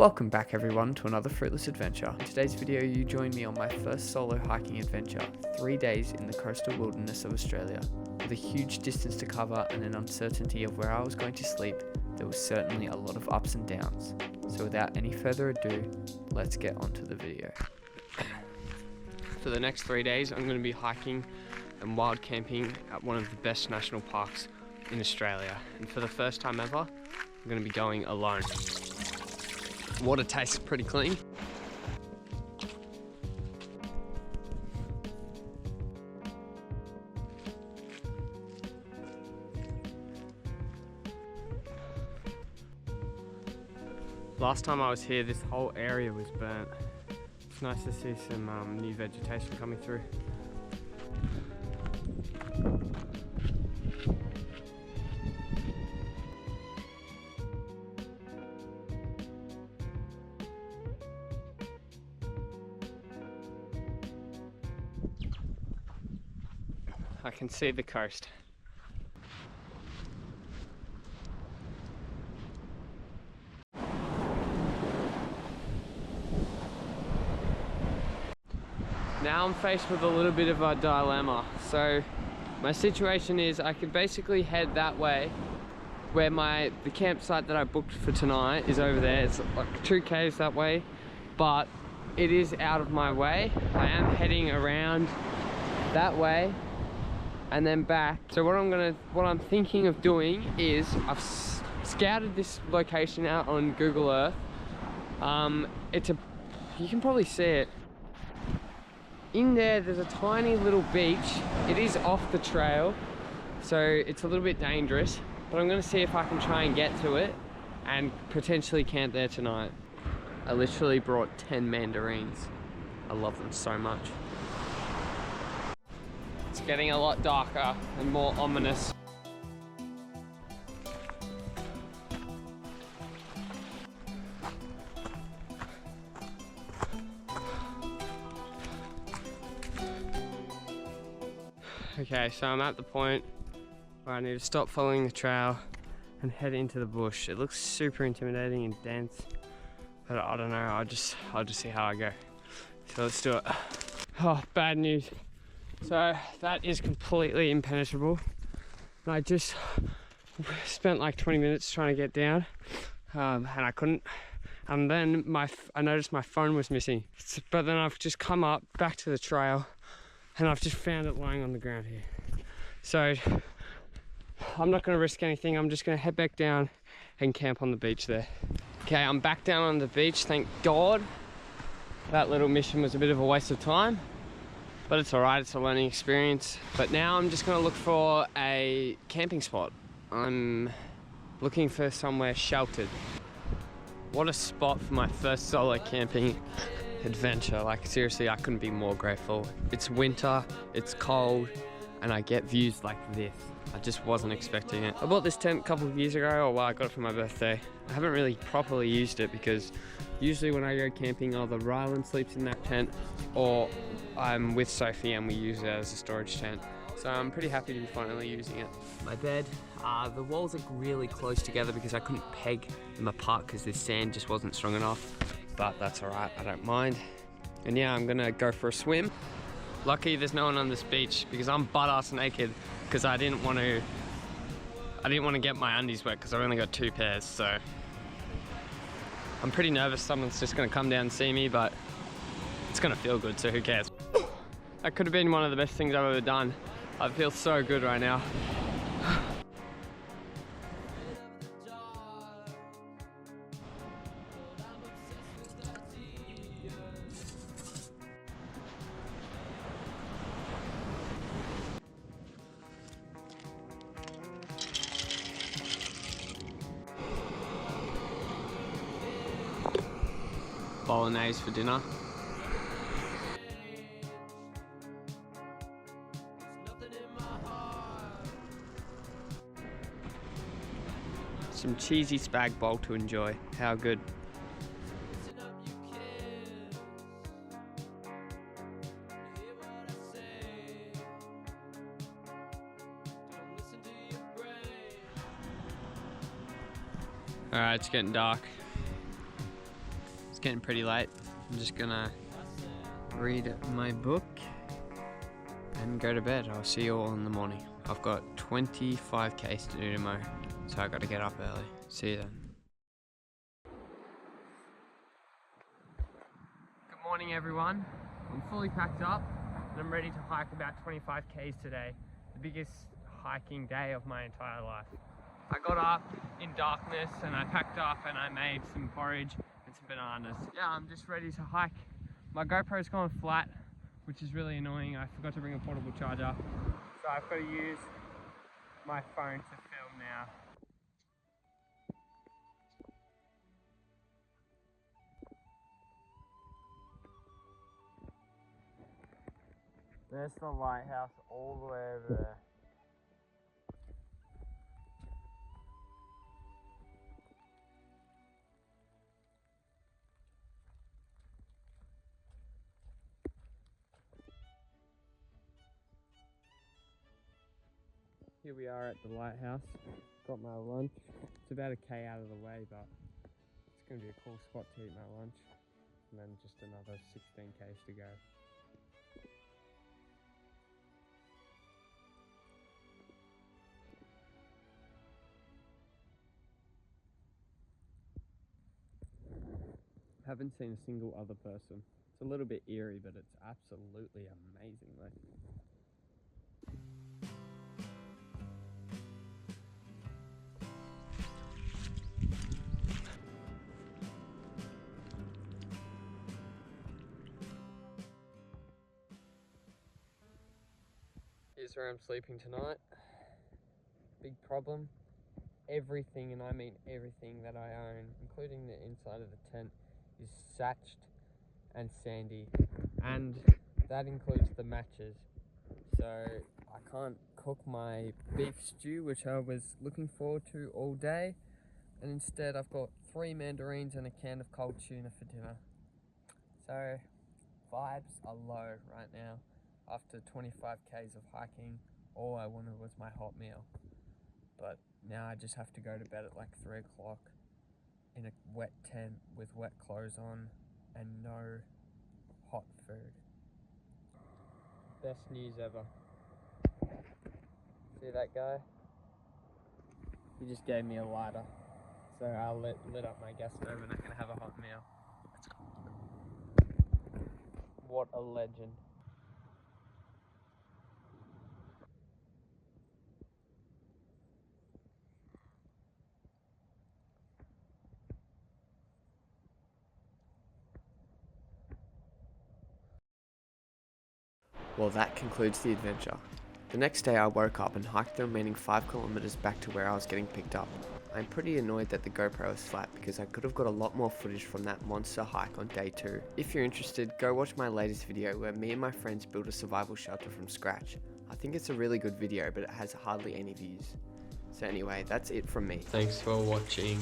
Welcome back everyone to another fruitless adventure. In today's video you join me on my first solo hiking adventure, 3 days in the coastal wilderness of Australia. With a huge distance to cover and an uncertainty of where I was going to sleep, there was certainly a lot of ups and downs. So without any further ado, let's get on to the video. For the next 3 days I'm going to be hiking and wild camping at one of the best national parks in Australia. And for the first time ever, I'm going to be going alone. Water tastes pretty clean. Last time I was here, this whole area was burnt. It's nice to see some new vegetation coming through. I can see the coast. Now I'm faced with a little bit of a dilemma. So my situation is I could basically head that way where the campsite that I booked for tonight is over there. It's like 2 k's that way, but it is out of my way. I am heading around that way and then back. So what I'm thinking of doing is I've scouted this location out on Google Earth. You can probably see it. In there's a tiny little beach. It is off the trail, so it's a little bit dangerous, but I'm gonna see if I can try and get to it and potentially camp there tonight. I literally brought 10 mandarins. I love them so much. It's getting a lot darker and more ominous. Okay, so I'm at the point where I need to stop following the trail and head into the bush. It looks super intimidating and dense, but I don't know, I'll just see how I go. So let's do it. Oh, bad news. So that is completely impenetrable. And I just spent like 20 minutes trying to get down, and I couldn't. And then I noticed my phone was missing. But then I've just come up back to the trail and I've just found it lying on the ground here. So I'm not gonna risk anything. I'm just gonna head back down and camp on the beach there. Okay, I'm back down on the beach, thank God. That little mission was a bit of a waste of time, but it's all right, it's a learning experience. But now I'm just gonna look for a camping spot. I'm looking for somewhere sheltered. What a spot for my first solo camping adventure. Like seriously, I couldn't be more grateful. It's winter, it's cold, and I get views like this. I just wasn't expecting it. I bought this tent a couple of years ago, or well, I got it for my birthday. I haven't really properly used it because usually when I go camping, either Rylan sleeps in that tent or I'm with Sophie and we use it as a storage tent. So I'm pretty happy to be finally using it. My bed, the walls are really close together because I couldn't peg them apart because this sand just wasn't strong enough, but that's all right, I don't mind. And yeah, I'm gonna go for a swim. Lucky there's no one on this beach because I'm butt-ass naked because I didn't want to get my undies wet because I've only got 2 pairs, so I'm pretty nervous someone's just gonna come down and see me, but it's gonna feel good, so who cares? That could have been one of the best things I've ever done. I feel so good right now. Bolognese for dinner. Some cheesy spag bowl to enjoy. How good. Alright, it's getting dark. getting pretty late. I'm just gonna read my book and go to bed. I'll see you all in the morning. I've got 25 Ks to do tomorrow, so I gotta get up early. See you then. Good morning, everyone. I'm fully packed up and I'm ready to hike about 25 Ks today, the biggest hiking day of my entire life. I got up in darkness and I packed up and I made some porridge and some bananas. Yeah, I'm just ready to hike. My GoPro's gone flat, which is really annoying. I forgot to bring a portable charger, so I've got to use my phone to film now. There's the lighthouse all the way over there. Here we are at the lighthouse. Got my lunch. It's about a K out of the way, but it's going to be a cool spot to eat my lunch. And then just another 16 Ks to go. Haven't seen a single other person. It's a little bit eerie, but it's absolutely amazing, mate. Here's where I'm sleeping tonight. Big problem. Everything, and I mean everything that I own, including the inside of the tent, is satched and sandy, and that includes the matches. So I can't cook my beef stew, which I was looking forward to all day, and instead I've got 3 mandarins and a can of cold tuna for dinner. So vibes are low right now. After 25 Ks of hiking, all I wanted was my hot meal. But now I just have to go to bed at like 3 o'clock in a wet tent with wet clothes on and no hot food. Best news ever. See that guy? He just gave me a lighter. So I lit up my gas stove and I can have a hot meal. What a legend. Well, that concludes the adventure. The next day I woke up and hiked the remaining 5 kilometers back to where I was getting picked up. I'm pretty annoyed that the GoPro is flat because I could have got a lot more footage from that monster hike on day 2. If you're interested, go watch my latest video where me and my friends built a survival shelter from scratch. I think it's a really good video, but it has hardly any views. So anyway, that's it from me. Thanks for watching.